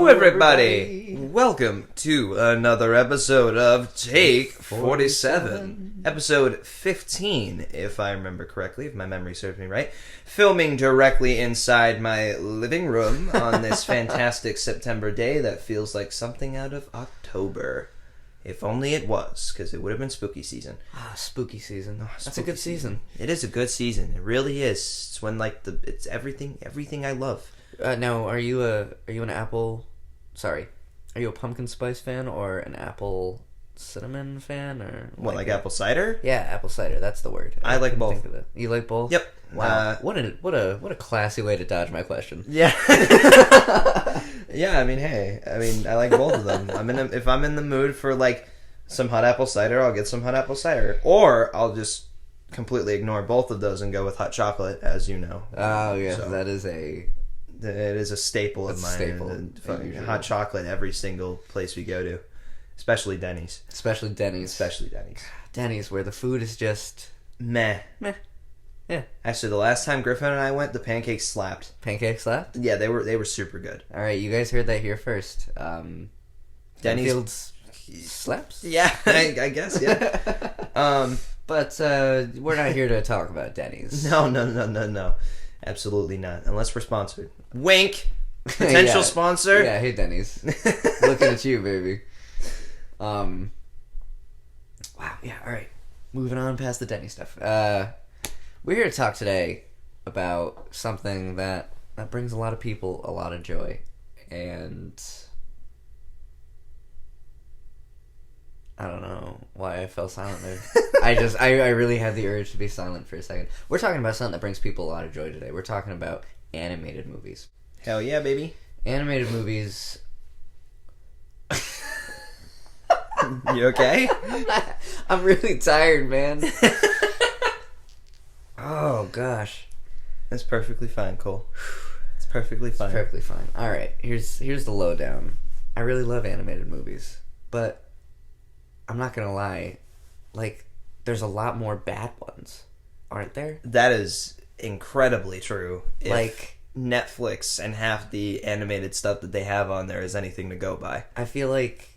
everybody! Welcome to another episode of Take 47. Episode 15, if I remember correctly, if my memory serves me right. Filming directly inside my living room on this fantastic September day that feels like something out of October. If only it was, because it would have been spooky season. Spooky season. Oh, That's a good season. It is a good season. It really is. It's when it's everything I love. Now, are you an apple? Sorry, are you a pumpkin spice fan or an apple cinnamon fan or what? Like apple cider? Yeah, apple cider. That's the word. I like both. Think of it. You like both? Yep. Wow. What a classy way to dodge my question. Yeah. Yeah. I mean, hey. I like both of them. If I'm in the mood for like some hot apple cider, I'll get some hot apple cider, or I'll just completely ignore both of those and go with hot chocolate, as you know. Oh yeah, So, that is a. it is a staple of mine. Staple. Fucking hot chocolate every single place we go to, especially Denny's. Especially Denny's. Denny's, where the food is just Meh. Yeah. Actually, the last time Griffin and I went, the pancakes slapped. Pancakes left. Yeah, they were super good. All right, you guys heard that here first. Denny's Field's slaps. Yeah, I guess. Yeah. But we're not here to talk about Denny's. No. Absolutely not. Unless we're sponsored. Wink. Potential sponsor. Yeah, hey Denny's. Looking at you, baby. Wow, yeah, alright. Moving on past the Denny stuff. We're here to talk today about something that brings a lot of people a lot of joy. And I don't know why I fell silent there. I really had the urge to be silent for a second. We're talking about something that brings people a lot of joy today. We're talking about animated movies. Hell yeah, baby. Animated movies. You okay? I'm really tired, man. Oh gosh. That's perfectly fine, Cole. It's perfectly fine. It's perfectly fine. All right, here's the lowdown. I really love animated movies, but I'm not gonna lie, like, there's a lot more bad ones, aren't there? That is incredibly true. If like Netflix and half the animated stuff that they have on there is anything to go by. I feel like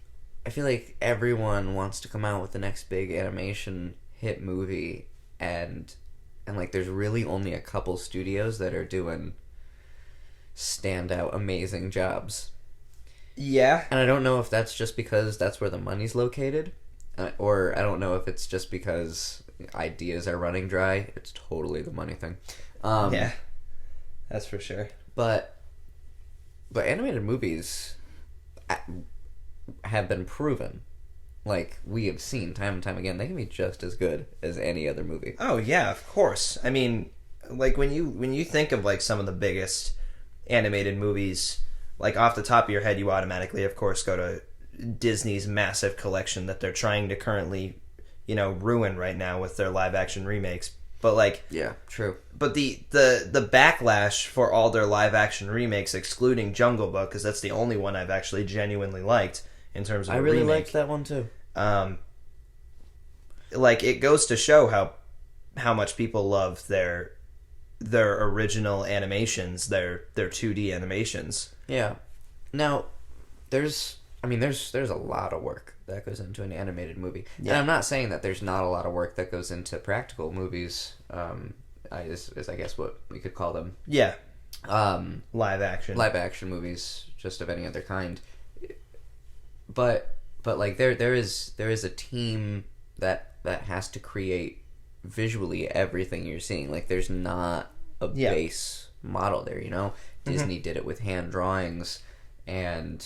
everyone wants to come out with the next big animation hit movie, and like there's really only a couple studios that are doing standout amazing jobs. Yeah. And I don't know if that's just because that's where the money's located, or I don't know if it's just because ideas are running dry. It's totally the money thing. Yeah. That's for sure. But animated movies have been proven, like we have seen time and time again, they can be just as good as any other movie. Oh yeah, of course. I mean, like when you think of like some of the biggest animated movies, like off the top of your head, you automatically, of course, go to Disney's massive collection that they're trying to currently, ruin right now with their live action remakes. But like, yeah, true. But the backlash for all their live action remakes, excluding Jungle Book, because that's the only one I've actually genuinely liked in terms of I really remake. liked that one too. Like it goes to show how much people love their original animations, their 2D animations. Yeah. Now, there's a lot of work that goes into an animated movie. Yeah. And I'm not saying that there's not a lot of work that goes into practical movies. Is I guess what we could call them. Yeah. Live action movies, just of any other kind. But like there is a team that has to create visually everything you're seeing. Like there's not a base model there, Disney did it with hand drawings, and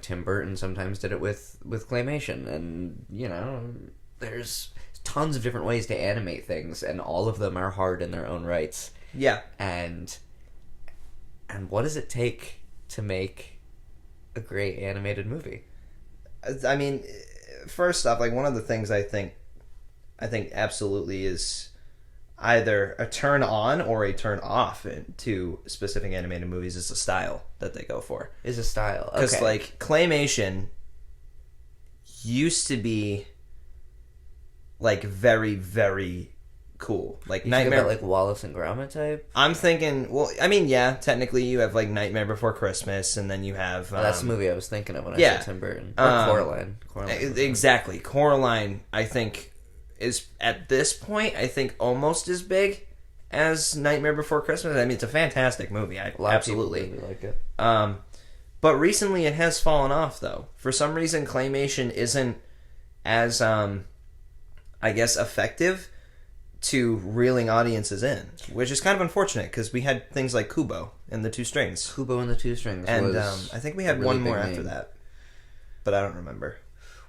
Tim Burton sometimes did it with claymation, and there's tons of different ways to animate things, and all of them are hard in their own rights. Yeah. And what does it take to make a great animated movie? I mean, first off, like one of the things I think absolutely is either a turn on or a turn off to specific animated movies is the style that they go for. Is a style. Okay. Because like claymation used to be like very, very cool. Like You Nightmare. think about like Wallace and Gromit type. I'm thinking. Well, I mean, yeah. Technically, you have like Nightmare Before Christmas, and then you have. That's the movie I was thinking of when I yeah. said Tim Burton. Or Coraline. Exactly. Coraline, I think, is at this point, I think almost as big as Nightmare Before Christmas. I mean, it's a fantastic movie. I A lot absolutely of people really like it. But recently, it has fallen off, though. For some reason, claymation isn't as, I guess, effective to reeling audiences in, which is kind of unfortunate because we had things like Kubo and the Two Strings, Kubo and the Two Strings, and was I think we had a really one more big after name. that, but I don't remember.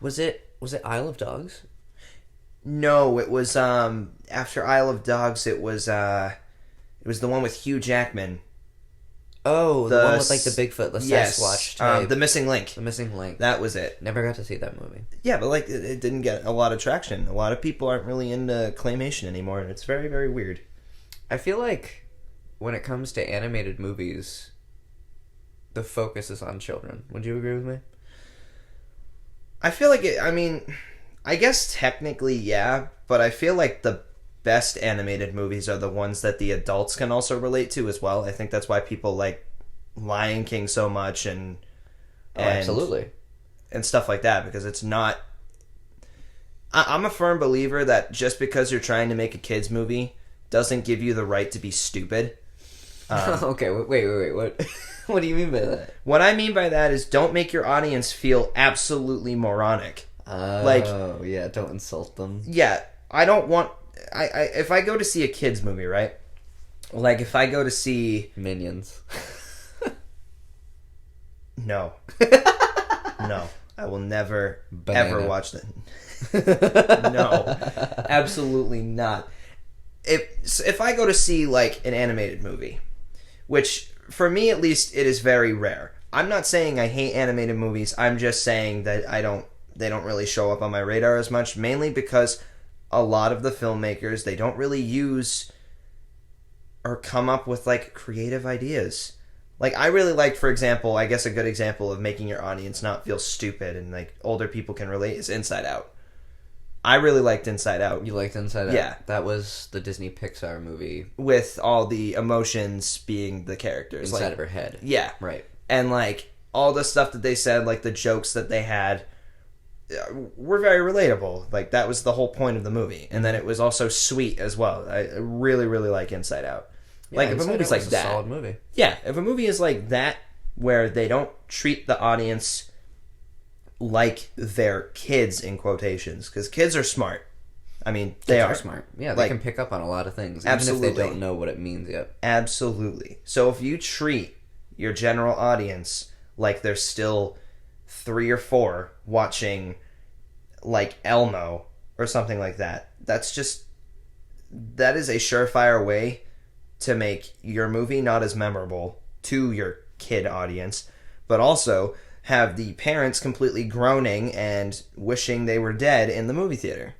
Was it Isle of Dogs? No, it was after Isle of Dogs. It was the one with Hugh Jackman. Oh, the one with like the Bigfoot, the yes, Sasquatch type. the Missing Link. The Missing Link. That was it. Never got to see that movie. Yeah, but like it didn't get a lot of traction. A lot of people aren't really into claymation anymore, and it's very, very weird. I feel like when it comes to animated movies, the focus is on children. Would you agree with me? I feel like it. I mean, I guess technically, yeah, but I feel like the best animated movies are the ones that the adults can also relate to as well. I think that's why people like Lion King so much and Absolutely. and stuff like that, because it's not. I'm a firm believer that just because you're trying to make a kids movie doesn't give you the right to be stupid. Okay, wait. What? What do you mean by that? What I mean by that is don't make your audience feel absolutely moronic. Oh, yeah, don't insult them. Yeah, I don't want. I if I go to see a kids movie, right? Like if I go to see Minions. no, no, I will never Banana. ever watch that. No, absolutely not. If I go to see like an animated movie, which for me at least it is very rare. I'm not saying I hate animated movies. I'm just saying that they don't really show up on my radar as much, mainly because a lot of the filmmakers, they don't really use or come up with like creative ideas. Like I really liked, for example, I guess a good example of making your audience not feel stupid and like older people can relate is Inside Out. I really liked Inside Out. You liked Inside Out? Yeah. That was the Disney Pixar movie. With all the emotions being the characters. Inside like, of her head. Yeah. Right. And like all the stuff that they said, like the jokes that they had, were very relatable. Like that was the whole point of the movie. And then it was also sweet as well. I really, really like Inside Out. Yeah, Like if a Inside movie's Out like was a that, solid movie. yeah, if a movie is like that, where they don't treat the audience like they're kids in quotations, because kids are smart. I mean, they are smart. Yeah, they Like, can pick up on a lot of things, even absolutely. if they don't know what it means yet. Absolutely. So if you treat your general audience like they're still 3 or 4 watching like Elmo or something like that, that is a surefire way to make your movie not as memorable to your kid audience, but also have the parents completely groaning and wishing they were dead in the movie theater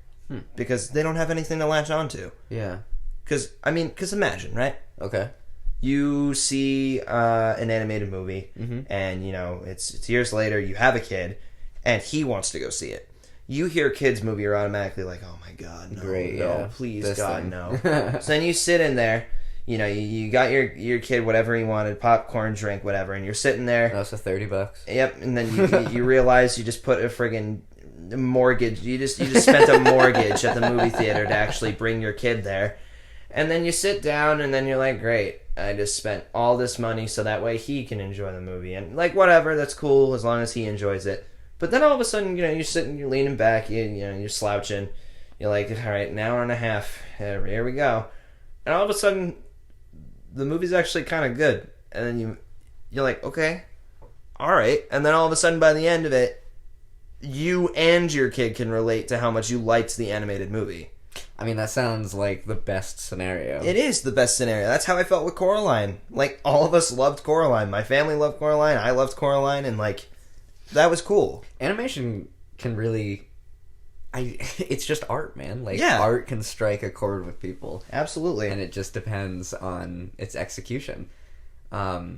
because they don't have anything to latch onto. Yeah. Because imagine, right? Okay. You see an animated movie, and you know it's years later. You have a kid, and he wants to go see it. You hear kids movie, you're automatically like, "Oh my god, no, Great, no, yeah. please, This God, thing. no." So then you sit in there. You know, you got your kid whatever he wanted, popcorn, drink, whatever, and you're sitting there. That's $30. Yep, and then you realize you just put a friggin' mortgage. You just spent a mortgage at the movie theater to actually bring your kid there, and then you sit down, and then you're like, great, I just spent all this money so that way he can enjoy the movie, and like whatever, that's cool as long as he enjoys it. But then all of a sudden, you know, you're sitting, you're leaning back, you're slouching, you're like, all right, an hour and a half, here we go, and all of a sudden, the movie's actually kind of good, and then you're like, okay, all right, and then all of a sudden by the end of it, you and your kid can relate to how much you liked the animated movie. I mean, that sounds like the best scenario. It is the best scenario. That's how I felt with Coraline. Like, all of us loved Coraline. My family loved Coraline. I loved Coraline, and like, that was cool. Animation can really... it's just art, man. Like, Yeah. art can strike a chord with people. Absolutely. And it just depends on its execution. All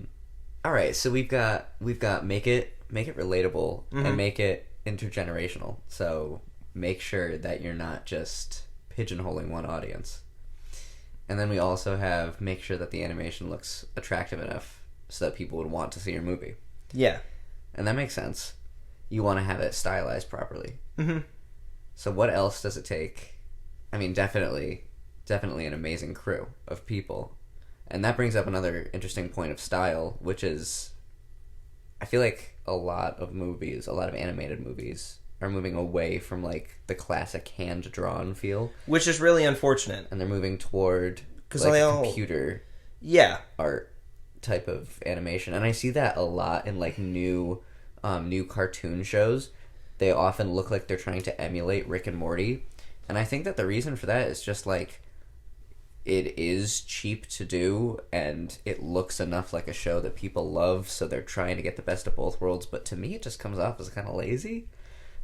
right, so we've got make it relatable and make it intergenerational. So make sure that you're not just pigeonholing one audience. And then we also have make sure that the animation looks attractive enough so that people would want to see your movie. Yeah. And that makes sense. You want to have it stylized properly. Mm-hmm. So what else does it take? I mean, definitely an amazing crew of people. And that brings up another interesting point of style, which is, I feel like a lot of animated movies are moving away from like the classic hand-drawn feel. Which is really unfortunate. And they're moving toward computer art type of animation. And I see that a lot in like new cartoon shows. They often look like they're trying to emulate Rick and Morty. And I think that the reason for that is just like it is cheap to do and it looks enough like a show that people love, so they're trying to get the best of both worlds. But to me, it just comes off as kind of lazy.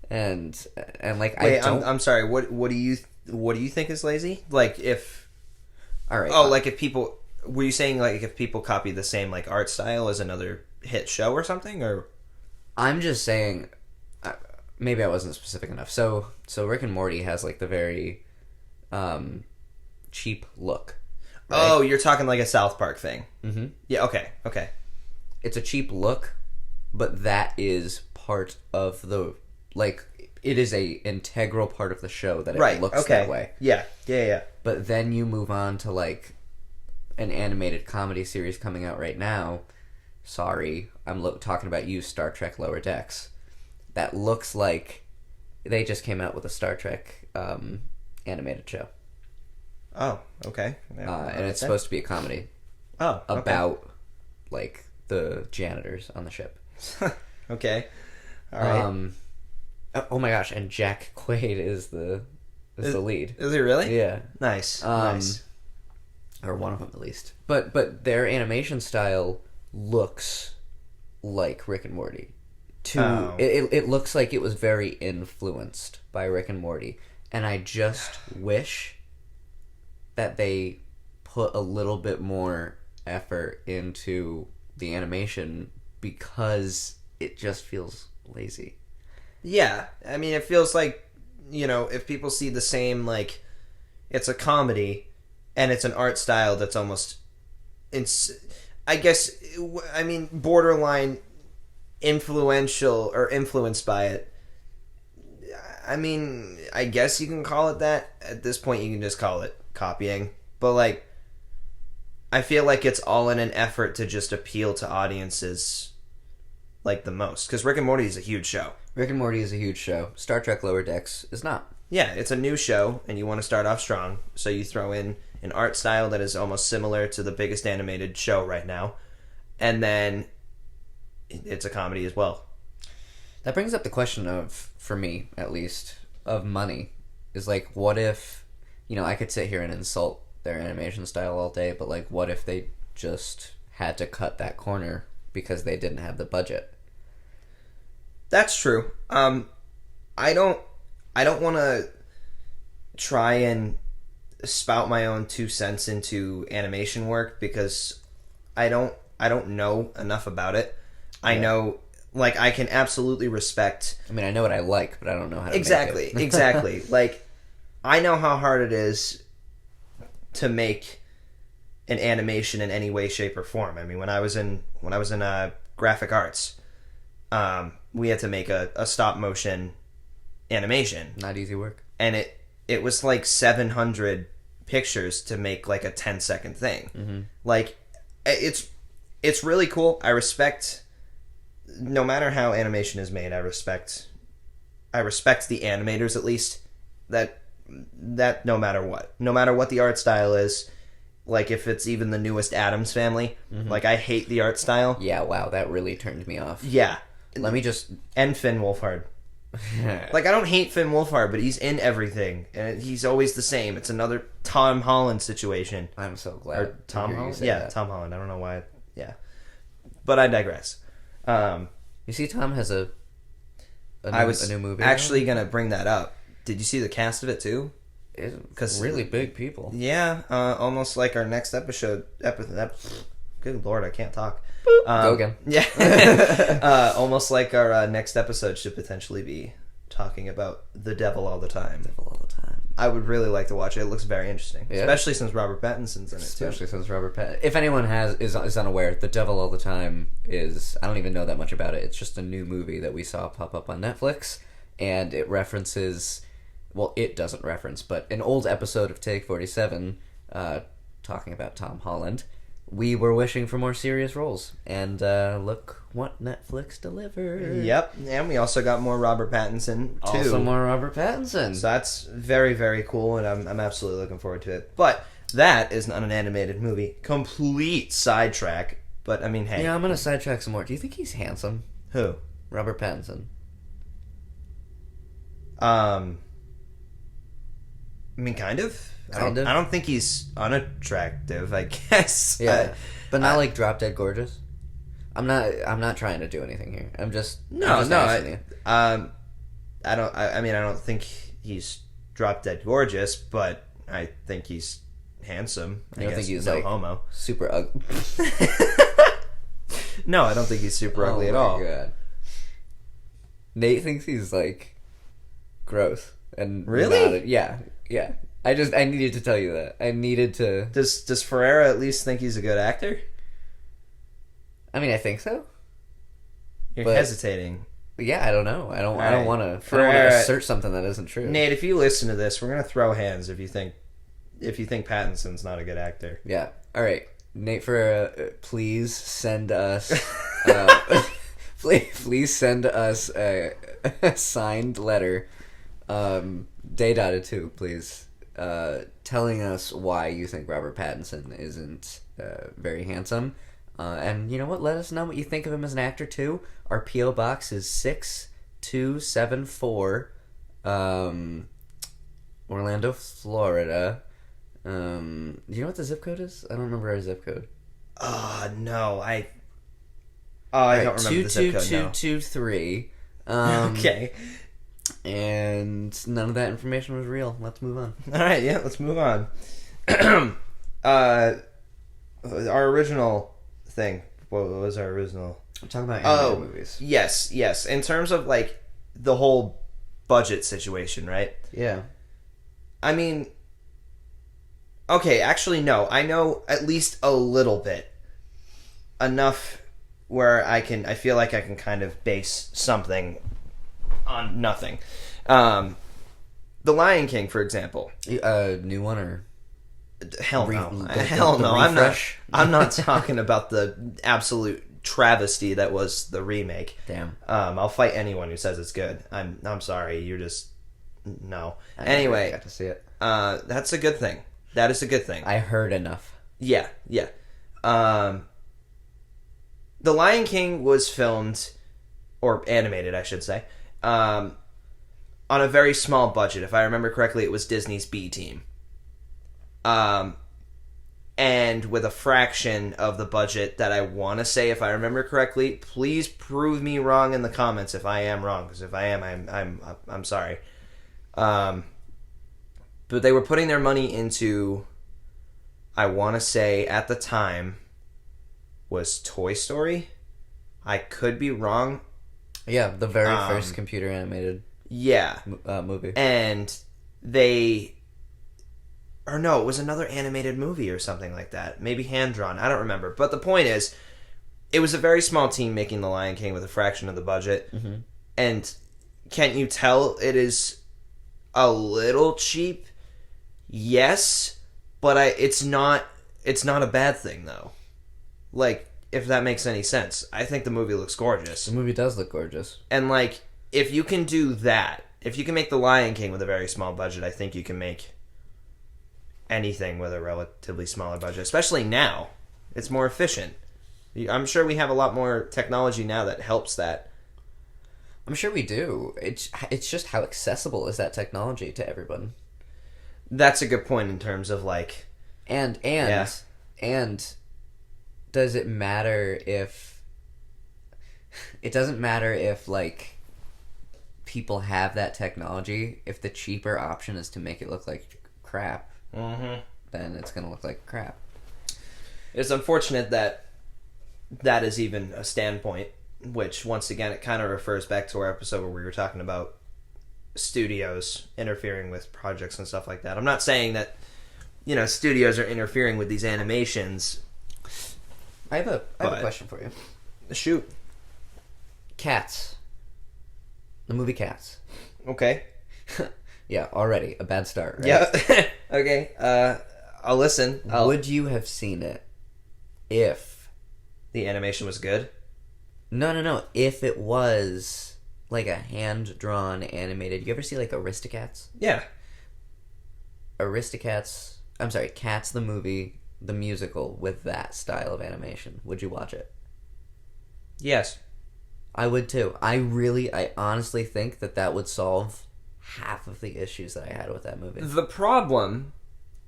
And like wait, I don't. I'm sorry. What do you think is lazy? Like if. All right. Like if people. Were you saying like if people copy the same like art style as another hit show or something, or? I'm just saying. Maybe I wasn't specific enough. So Rick and Morty has like the very cheap look. Right? Oh, you're talking like a South Park thing. Mm-hmm. Yeah. Okay. It's a cheap look, but that is part of the it is a integral part of the show that it looks that way. Yeah. But then you move on to like an animated comedy series coming out right now. Sorry, I'm talking about you, Star Trek Lower Decks. That looks like they just came out with a Star Trek animated show. Oh, okay. And it's supposed to be a comedy. Oh, okay. About like the janitors on the ship. Okay. All right. Oh my gosh! And Jack Quaid is the lead. Is he really? Yeah. Nice. Nice. Or one of them at least. But their animation style looks like Rick and Morty. It looks like it was very influenced by Rick and Morty, and I just wish that they put a little bit more effort into the animation because it just feels lazy. Yeah, I mean, it feels like, if people see the same, like, it's a comedy and it's an art style that's almost, borderline influential or influenced by it. I mean, I guess you can call it that. At this point, you can just call it copying. But, like, I feel like it's all in an effort to just appeal to audiences, like, the most. Because Rick and Morty is a huge show. Rick and Morty is a huge show. Star Trek Lower Decks is not. Yeah, it's a new show, and you want to start off strong. So you throw in an art style that is almost similar to the biggest animated show right now. And then it's a comedy as well. That brings up the question of, for me at least, of money. Is like, what if, I could sit here and insult their animation style all day, but like, what if they just had to cut that corner because they didn't have the budget? That's true. I don't want to try and spout my own 2 cents into animation work because I don't know enough about it. Yeah. I know, like, I can absolutely respect. I mean, I know what I like, but I don't know how to exactly, make it. Exactly. Like, I know how hard it is to make an animation in any way, shape, or form. I mean, when I was in graphic arts, we had to make a stop motion animation. Not easy work. And it was like 700 pictures to make like a 10-second thing. Mm-hmm. Like, it's really cool. I respect, no matter how animation is made, I respect the animators, at least, that no matter what the art style is, like if it's even the newest Addams Family, mm-hmm. like I hate the art style. Yeah, wow, that really turned me off. Yeah. Let me just... And Finn Wolfhard. Like, I don't hate Finn Wolfhard, but he's in everything, and he's always the same. It's another Tom Holland situation. I'm so glad. Or Tom Holland? Yeah, that. Tom Holland. I don't know why. Yeah. But I digress. You see, Tom has a new movie. Actually going to bring that up. Did you see the cast of it, too? It's really big people. Yeah, almost like our next episode. Good Lord, I can't talk. Go again. Yeah. Almost like our next episode should potentially be talking about the devil all the time. Devil all the time. I would really like to watch it. It looks very interesting, Yeah. especially since Robert Pattinson's in it too. Especially since Robert Pattinson. If anyone is unaware, The Devil All the Time is, I don't even know that much about it. It's just a new movie that we saw pop up on Netflix, and it references, well, it doesn't reference, but an old episode of Take 47, talking about Tom Holland. We were wishing for more serious roles, and look what Netflix delivered. Yep, and we also got more Robert Pattinson too. Also more Robert Pattinson. So that's very, very cool, and I'm absolutely looking forward to it. But that is not an animated movie. Complete sidetrack. But I mean, hey, Yeah, I'm gonna sidetrack some more. Do you think he's handsome, who? Robert Pattinson? I mean, kind of. Kind of? I don't think he's unattractive. I guess. Yeah, but not like Drop Dead Gorgeous. I'm not trying to do anything here. I'm just asking you. I don't. I mean, I don't think he's drop dead gorgeous, but I think he's handsome. You don't think he's no like homo? super ugly? No, I don't think he's super ugly at all. God. Nate thinks he's like gross and Really? not- yeah. I needed to tell you that. I needed to. Does Ferreira at least think he's a good actor? I mean, I think so. You're But- hesitating. But yeah, I don't know. I don't Alright. want to Ferreira- assert something that isn't true. Nate, if you listen to this, we're gonna throw hands if you think Pattinson's not a good actor. Yeah. All right, Nate Ferreira, please send us. Please send us a signed letter, day-dotted too, please, telling us why you think Robert Pattinson isn't very handsome. And you know what? Let us know what you think of him as an actor too. Our PO box is 6274, Orlando, Florida. Do you know what the zip code is? I don't remember our zip code. No, I don't remember the zip code now. 22223. Okay. And none of that information was real. Let's move on. All right, yeah, let's move on. Our original thing. What was our original? I'm talking about animated movies. Yes. In terms of like the whole budget situation, right? Yeah. I mean, okay, actually, no. I know at least a little bit. Enough where I feel like I can kind of base something on nothing. The Lion King, for example. New one or Hell no. the Hell no. refresh? I'm not talking about the absolute travesty that was the remake. damn. I'll fight anyone who says it's good. I'm sorry. You're just no. I never Anyway, got to see it. that's a good thing. That is a good thing. I heard enough. Yeah. The Lion King was filmed, or animated, I should say, on a very small budget. If I remember correctly, it was Disney's B Team. And with a fraction of the budget that I want to say, if I remember correctly, please prove me wrong in the comments if I am wrong, because if I am, I'm sorry. But they were putting their money into, I want to say at the time, was Toy Story. I could be wrong. Yeah, the very first computer animated Yeah. movie. And they... Or no, it was another animated movie or something like that. Maybe hand-drawn. I don't remember. But the point is, it was a very small team making The Lion King with a fraction of the budget. Mm-hmm. And can't you tell it is a little cheap? Yes, but it's not a bad thing, though. Like, if that makes any sense. I think the movie looks gorgeous. The movie does look gorgeous. And, like, if you can do that, if you can make The Lion King with a very small budget, I think you can make anything with a relatively smaller budget. Especially now. It's more efficient. I'm sure we have a lot more technology now that helps that. I'm sure we do. It's just how accessible is that technology to everyone. That's a good point in terms of, like... And does it matter if... It doesn't matter if, like, people have that technology. If the cheaper option is to make it look like crap, then it's going to look like crap. It's unfortunate that that is even a standpoint, which, once again, it kind of refers back to our episode where we were talking about studios interfering with projects and stuff like that. I'm not saying that, studios are interfering with these animations. I have a question for you. Shoot. Cats. The movie Cats. Okay. Yeah, already a bad start, right? Yeah. Okay. I'll listen. Would you have seen it if the animation was good? No. If it was like a hand-drawn animated... You ever see, like, Aristocats? Yeah. Cats the movie, the musical, with that style of animation. Would you watch it? Yes. I would, too. I honestly think that would solve half of the issues that I had with that movie. The problem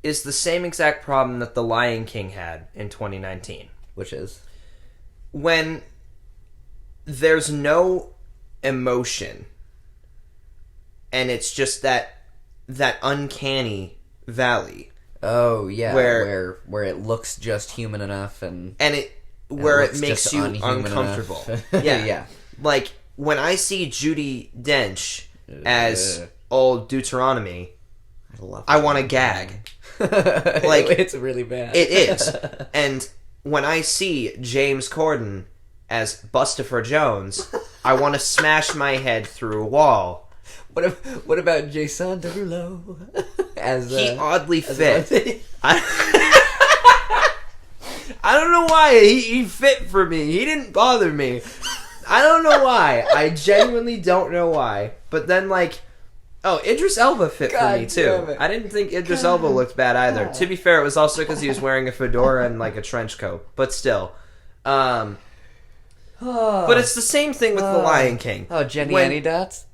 is the same exact problem that The Lion King had in 2019. Which is? When there's no emotion and it's just that uncanny valley. Oh yeah, where it looks just human enough and it makes you uncomfortable. Yeah. Like when I see Judi Dench as old Deuteronomy, I want to gag. Like it's really bad. It is. And when I see James Corden as Bustopher Jones, I want to smash my head through a wall. What about Jason Derulo? He oddly fit. I don't know why he fit for me. He didn't bother me. I don't know why. I genuinely don't know why. But then Idris Elba fit for me too. I didn't think Idris Elba looked bad either. To be fair, it was also because he was wearing a fedora and like a trench coat. But still. But it's the same thing with The Lion King. Oh, Jenny Annie Dots?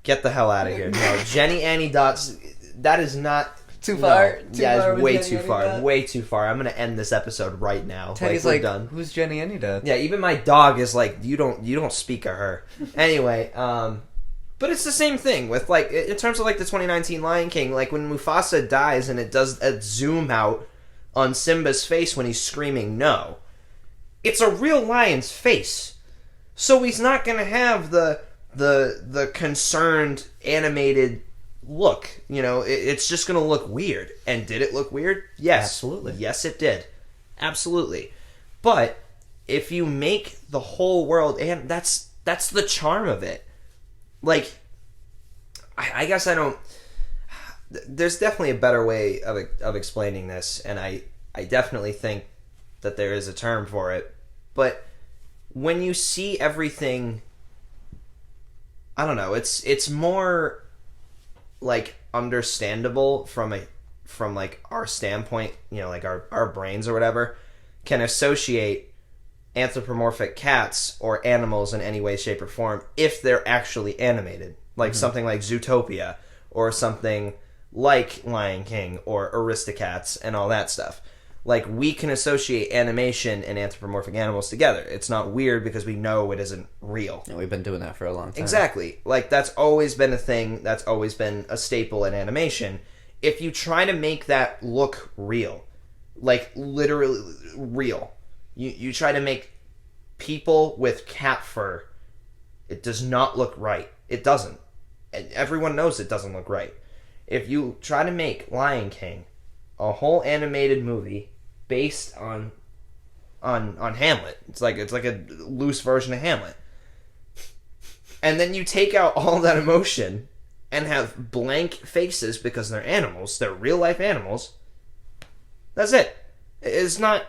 Get the hell out of here. No, Jenny Annie Dots, that is not... Too far? It's way too far. Way too far. I'm going to end this episode right now. Teddy's we're done. Who's Jenny Annie Dots? Yeah, even my dog is like, you don't speak of her. Anyway, but it's the same thing with, in terms of, the 2019 Lion King, when Mufasa dies and it does a zoom out on Simba's face when he's screaming no. It's a real lion's face. So he's not going to have the concerned animated look. It's just going to look weird. And did it look weird? Yes. Absolutely. Yes, it did. Absolutely. But if you make the whole world, and that's the charm of it. I guess I don't... There's definitely a better way of explaining this, and I definitely think that there is a term for it. But when you see everything, I don't know, it's more understandable from our standpoint, our brains or whatever can associate anthropomorphic cats or animals in any way, shape, or form if they're actually animated. Something like Zootopia or something like Lion King or Aristocats and all that stuff. We can associate animation and anthropomorphic animals together. It's not weird because we know it isn't real. Yeah, we've been doing that for a long time. Exactly. That's always been a thing. That's always been a staple in animation. If you try to make that look real, literally real, you try to make people with cat fur, it does not look right. It doesn't. And everyone knows it doesn't look right. If you try to make Lion King a whole animated movie based on Hamlet. It's like a loose version of Hamlet. And then you take out all that emotion and have blank faces because they're animals, they're real life animals. That's it. It's not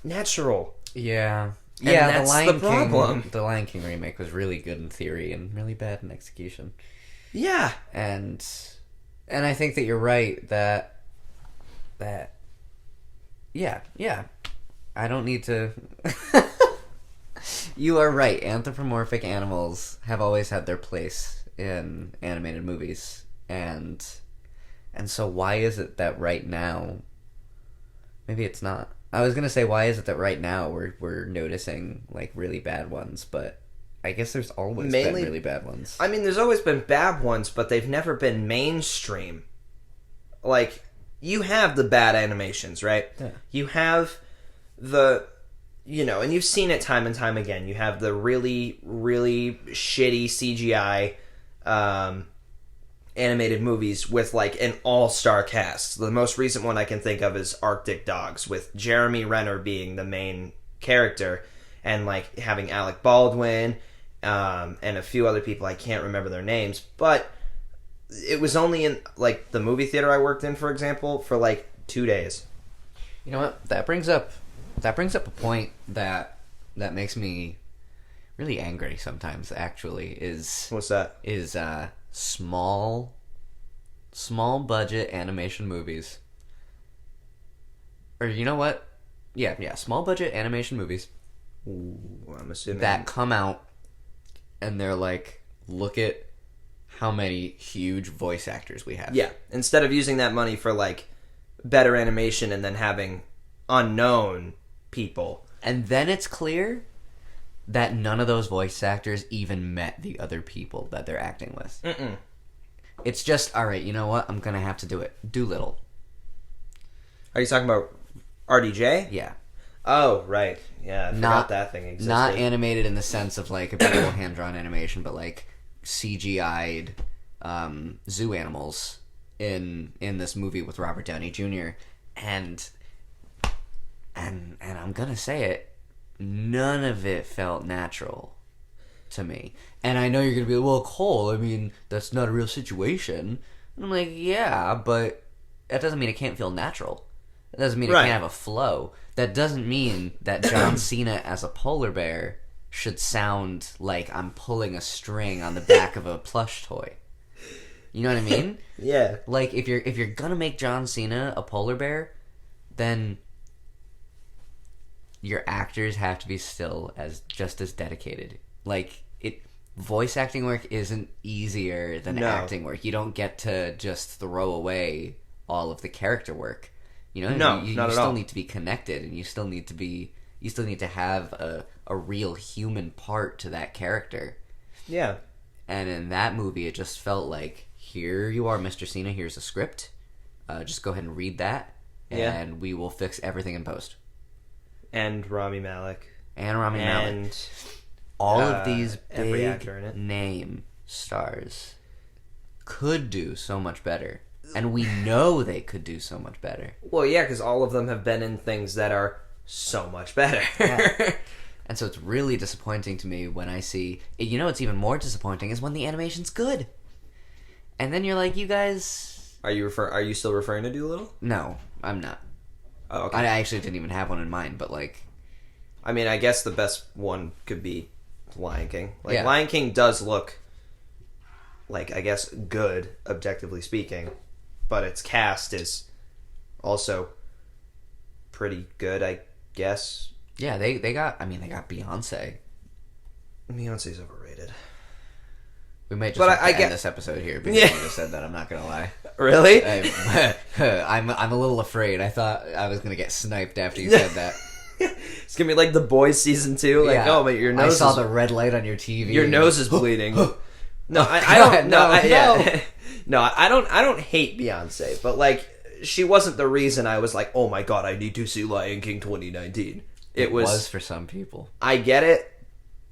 natural. Yeah. And that's the problem. The Lion King remake was really good in theory and really bad in execution. Yeah. And I think that you're right that yeah. I don't need to You are right. Anthropomorphic animals have always had their place in animated movies. And so why is it that right now maybe it's not. I was gonna say, why is it that right now we're noticing really bad ones, but I guess there's always been really bad ones. I mean, there's always been bad ones, but they've never been mainstream. You have the bad animations, right? Yeah. You have and you've seen it time and time again. You have the really, really shitty CGI animated movies with like an all-star cast. The most recent one I can think of is Arctic Dogs, with Jeremy Renner being the main character and like having Alec Baldwin and a few other people. I can't remember their names, but it was only in like the movie theater I worked in, for example, for like 2 days. You know what? That brings up a point that makes me really angry sometimes. Actually, is What's that? is small budget animation movies. Or you know what? Yeah, small budget animation movies Ooh, I'm assuming that come out and they're like, look at how many huge voice actors we have. Yeah, instead of using that money for like better animation and then having unknown people. And then it's clear that none of those voice actors even met the other people that they're acting with. Mm-mm. It's just, all right, you know what? I'm going to have to do it. Doolittle. Are you talking about RDJ? Yeah. Oh, right. Yeah, I forgot that thing existed. Not animated in the sense of like a big old hand-drawn animation, but like CGI'd zoo animals in this movie with Robert Downey Jr. And I'm gonna say it, none of it felt natural to me. And I know you're gonna be like, well, Cole, I mean, that's not a real situation. And I'm like, yeah, but that doesn't mean it can't feel natural. That doesn't mean it can't have a flow. That doesn't mean that John Cena as a polar bear should sound like I'm pulling a string on the back of a plush toy. You know what I mean? Yeah. Like if you're gonna make John Cena a polar bear, then your actors have to be still just as dedicated. Like voice acting work isn't easier than acting work. You don't get to just throw away all of the character work. You know, no, you not at still all. need to be connected, and you still need to have a real human part to that character. Yeah. And in that movie, it just felt like, here you are, Mr. Cena. Here's a script. Just go ahead and read that, and we will fix everything in post. And Rami Malek. And Rami Malek. And all of these every big actor in it. name stars could do so much better. And we know they could do so much better. Well, yeah, because all of them have been in things that are so much better. Yeah. And so it's really disappointing to me when I see... You know what's even more disappointing is when the animation's good. And then you're like, you guys... Are you still referring to Doolittle? No, I'm not. Oh, okay. I actually didn't even have one in mind, but like... I mean, I guess the best one could be Lion King. Like, Yeah. Lion King does look, like, I guess, good, objectively speaking. But its cast is also pretty good, I guess. Yeah, they got Beyonce. Beyonce's overrated. We might just But have to I end this episode here because you just said that. I'm not gonna lie. Really? I'm a little afraid. I thought I was gonna get sniped after you said that. It's gonna be like The Boys season 2. Like, Yeah. oh, but your nose I saw is, the red light on your TV. your nose is bleeding. No, I God, don't. no, Yeah. No, I don't hate Beyonce, but like, she wasn't the reason I was like, oh my god, I need to see Lion King 2019. It was for some people. I get it,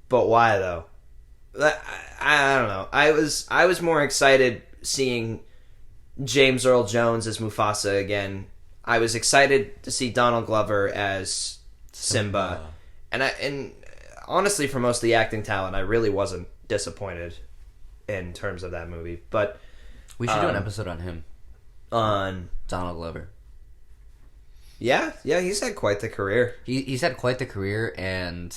but why though? I don't know. I was more excited seeing James Earl Jones as Mufasa again. I was excited to see Donald Glover as Simba. And honestly, for most of the acting talent, I really wasn't disappointed in terms of that movie. But We should do an episode on him, on Donald Glover. yeah, he's had quite the career. He's had quite the career, and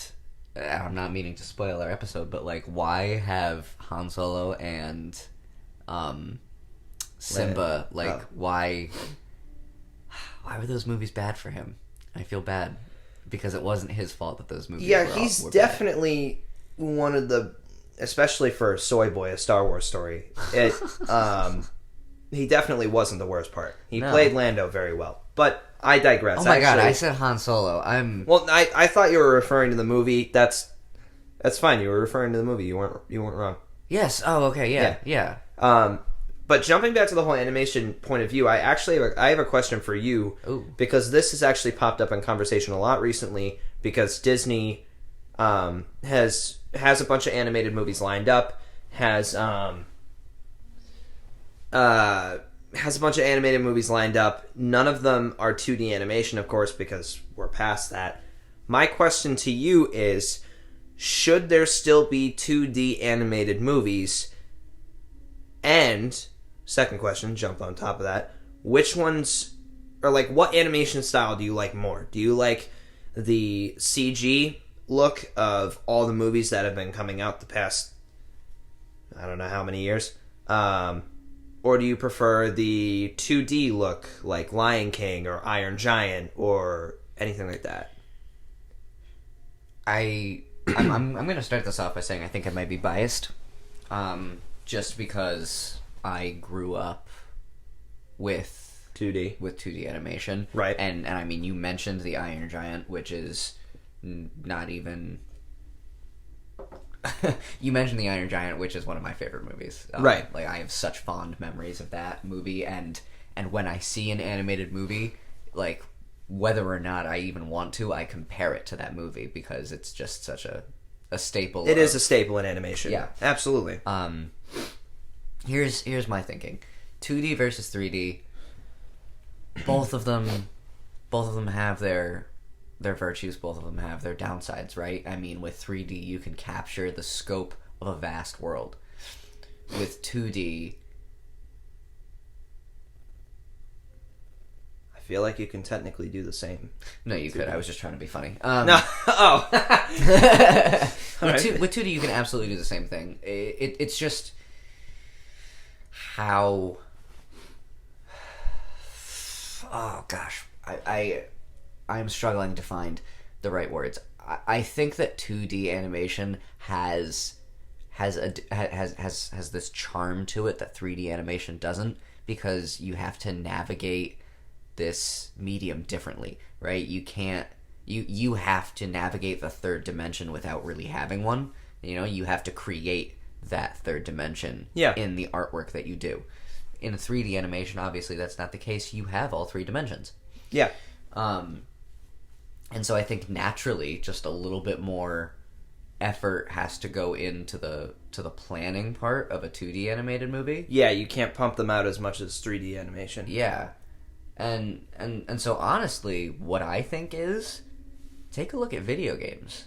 I'm not meaning to spoil our episode, but like, why have Han Solo and Simba why were those movies bad for him? I feel bad because it wasn't his fault that those movies. Yeah, were he's were definitely one of the, especially for Soy Boy, a Star Wars story. It he definitely wasn't the worst part. He played Lando very well. But I digress. Oh my god, I said Han Solo. Well, I thought you were referring to the movie. That's fine. You were referring to the movie. You weren't wrong. Yes. Oh, okay. Yeah. But jumping back to the whole animation point of view, I have a question for you. Ooh. Because this has actually popped up in conversation a lot recently because Disney has a bunch of animated movies lined up, has has a bunch of animated movies lined up. None of them are 2D animation, of course, because we're past that. My question to you is, should there still be 2D animated movies? And, second question, jump on top of that, which ones, or like, what animation style do you like more? Do you like the CG look of all the movies that have been coming out the past, I don't know how many years? Or do you prefer the 2D look, like Lion King or Iron Giant or anything like that? I'm going to start this off by saying I think I might be biased, just because I grew up with 2D animation, right? And I mean, you mentioned the Iron Giant, which is not even. You mentioned the Iron Giant, which is one of my favorite movies. Right. Like, I have such fond memories of that movie, and when I see an animated movie, like, whether or not I even want to, I compare it to that movie because it's just such a staple. It is a staple in animation. Yeah. Absolutely. Here's my thinking. 2D versus 3D. Both of them have their virtues, both of them have their downsides, right? I mean, with 3D, you can capture the scope of a vast world. With 2D, I feel like you can technically do the same. no, you could. I was just trying to be funny. No. Oh. With 2D, you can absolutely do the same thing. It's just how... Oh, gosh. I'm struggling to find the right words. I think that 2D animation has this charm to it that 3D animation doesn't, because you have to navigate this medium differently, right? You have to navigate the third dimension without really having one. You know, you have to create that third dimension in the artwork that you do. In 3D animation, obviously that's not the case. You have all three dimensions. Yeah. And so I think naturally, just a little bit more effort has to go into the planning part of a 2D animated movie. Yeah, you can't pump them out as much as 3D animation. Yeah. And so honestly, what I think is, take a look at video games.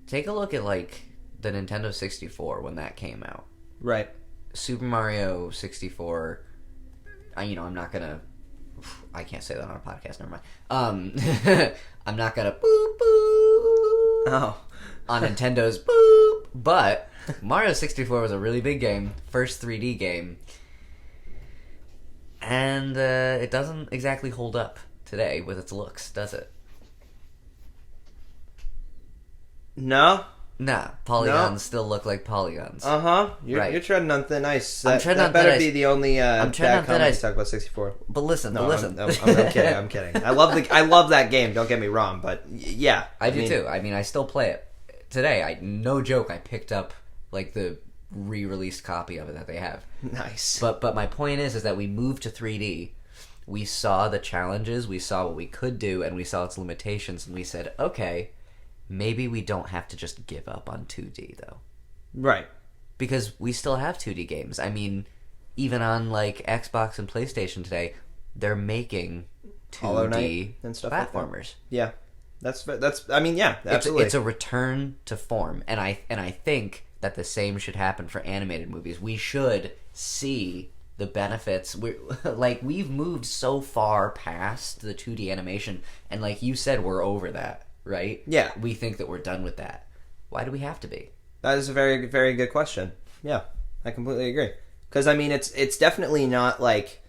Take a look at, like, the Nintendo 64 when that came out. Right. Super Mario 64, I'm not gonna... I can't say that on a podcast, never mind. I'm not gonna boop boop on Nintendo's boop, but Mario 64 was a really big game, first 3D game, and it doesn't exactly hold up today with its looks, does it? No. Nah, polygons still look like polygons. You're treading on thin ice. I'm treading on thin better ice. be the only I'm treading on bad thin comment ice. to talk about 64. But listen, I'm kidding. I'm kidding. I love that game. Don't get me wrong, but yeah, I do too. I mean, I still play it today. No joke. I picked up like the re-released copy of it that they have. Nice. But my point is that we moved to 3D. We saw the challenges. We saw what we could do, and we saw its limitations, and we said, okay, maybe we don't have to just give up on 2D though. Right. Because we still have 2D games. I mean, even on like Xbox and PlayStation today, they're making 2D and stuff platformers. Like that. Yeah. That's I mean, yeah, absolutely. It's a return to form. And I think that the same should happen for animated movies. We should see the benefits. We've moved so far past the 2D animation, and like you said, we're over that. Right? Yeah. We think that we're done with that. Why do we have to be? That is a very, very good question. Yeah, I completely agree. Because, I mean, it's definitely not like,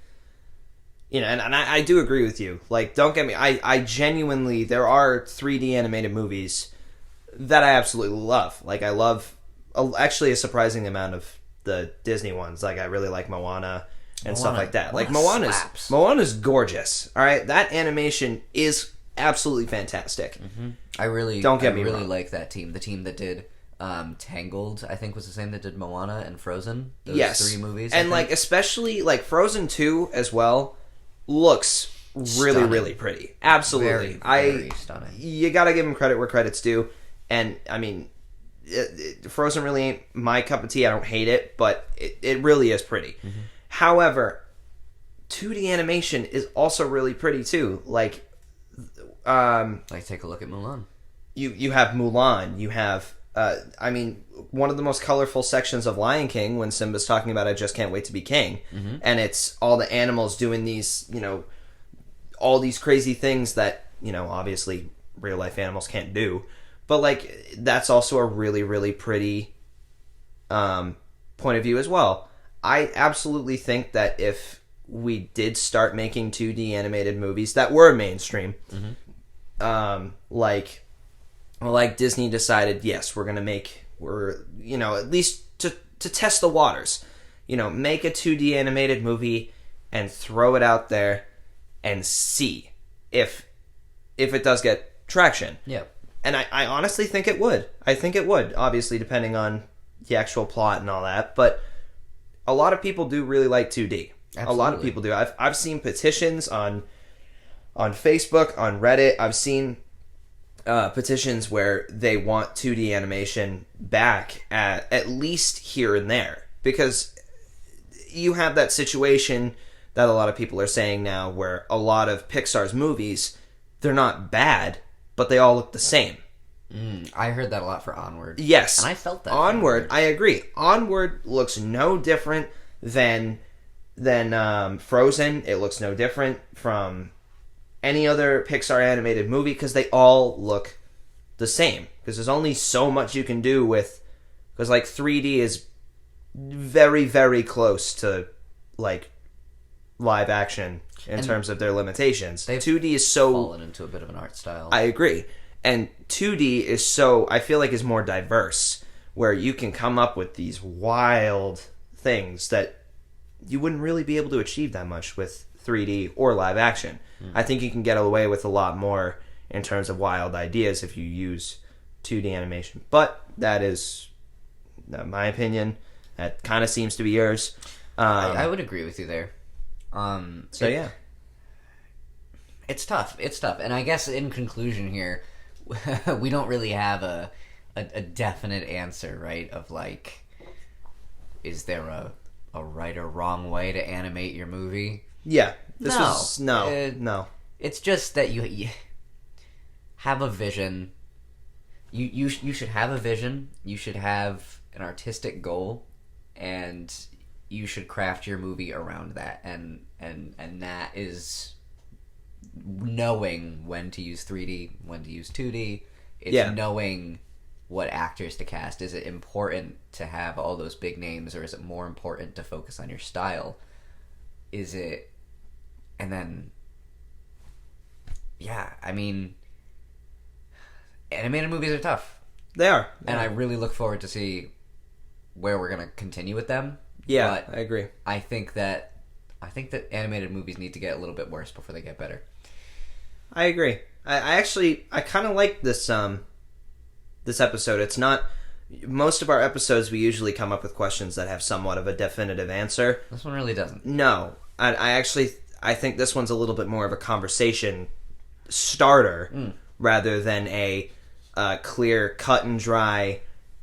and I do agree with you. Like, don't get me, I genuinely, there are 3D animated movies that I absolutely love. Like, I love, actually, a surprising amount of the Disney ones. Like, I really like Moana and stuff like that. Like, Moana's gorgeous. All right? That animation is absolutely fantastic. Mm-hmm. I really wrong. like that team. The team that did Tangled, I think, was the same that did Moana and Frozen. Those 3 movies. And like especially like Frozen 2 as well looks really stunning. Really pretty. Absolutely. Very stunning. You got to give them credit where credit's due. And I mean Frozen really ain't my cup of tea. I don't hate it, but it really is pretty. Mm-hmm. However, 2D animation is also really pretty too. Like, Like, take a look at Mulan. you have Mulan, you have I mean, one of the most colorful sections of Lion King when Simba's talking about I just can't wait to be king, and it's all the animals doing these, all these crazy things that, obviously real life animals can't do, but like that's also a really, really pretty point of view as well. I absolutely think that if we did start making 2D animated movies that were mainstream, like Disney decided, yes, we're at least to test the waters, make a 2D animated movie and throw it out there and see if it does get traction. Yeah. And I honestly think it would. I think it would, obviously depending on the actual plot and all that, but a lot of people do really like 2D. Absolutely. A lot of people do. I've seen petitions on Facebook, on Reddit. I've seen petitions where they want 2D animation back at least here and there, because you have that situation that a lot of people are saying now where a lot of Pixar's movies, they're not bad, but they all look the same. I heard that a lot for Onward. Yes. And I felt that. Onward, I agree. Onward looks no different than Frozen. It looks no different from any other Pixar animated movie because they all look the same. Because there's only so much you can do with... Because, like, 3D is very, very close to, like, live action in terms of their limitations. 2D is so... fallen into a bit of an art style. I agree. And 2D is so... I feel like is more diverse, where you can come up with these wild things that you wouldn't really be able to achieve that much with 3D or live action. I think you can get away with a lot more in terms of wild ideas if you use 2D animation. But that is my opinion. That kind of seems to be yours. I would agree with you there. Yeah. It's tough. And I guess in conclusion here, we don't really have a definite answer, right? Of like, is there a right or wrong way to animate your movie? Yeah. No. It's just that you have a vision. You should have a vision. You should have an artistic goal, and you should craft your movie around that. And that is knowing when to use 3D, when to use 2D. It's knowing what actors to cast. Is it important to have all those big names, or is it more important to focus on your style? Is it... And then, I mean, animated movies are tough. They are. And I really look forward to see where we're going to continue with them. Yeah, but I agree. I think that animated movies need to get a little bit worse before they get better. I agree. I kind of like this this episode. It's not... Most of our episodes, we usually come up with questions that have somewhat of a definitive answer. This one really doesn't. No. I think this one's a little bit more of a conversation starter rather than a clear, cut and dry,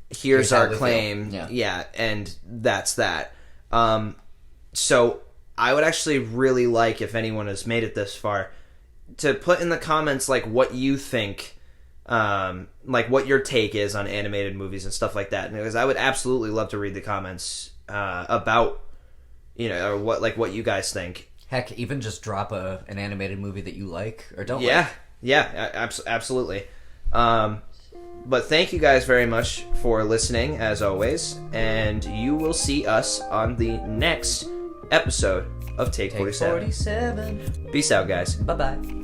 here's our claim. Yeah, and that's that. So I would actually really like, if anyone has made it this far, to put in the comments like what you think, like what your take is on animated movies and stuff like that. Because I would absolutely love to read the comments about, or what you guys think. Heck, even just drop an animated movie that you like or don't like. Yeah, absolutely. But thank you guys very much for listening, as always, and you will see us on the next episode of Take 47. Take 47. Peace out, guys. Bye-bye.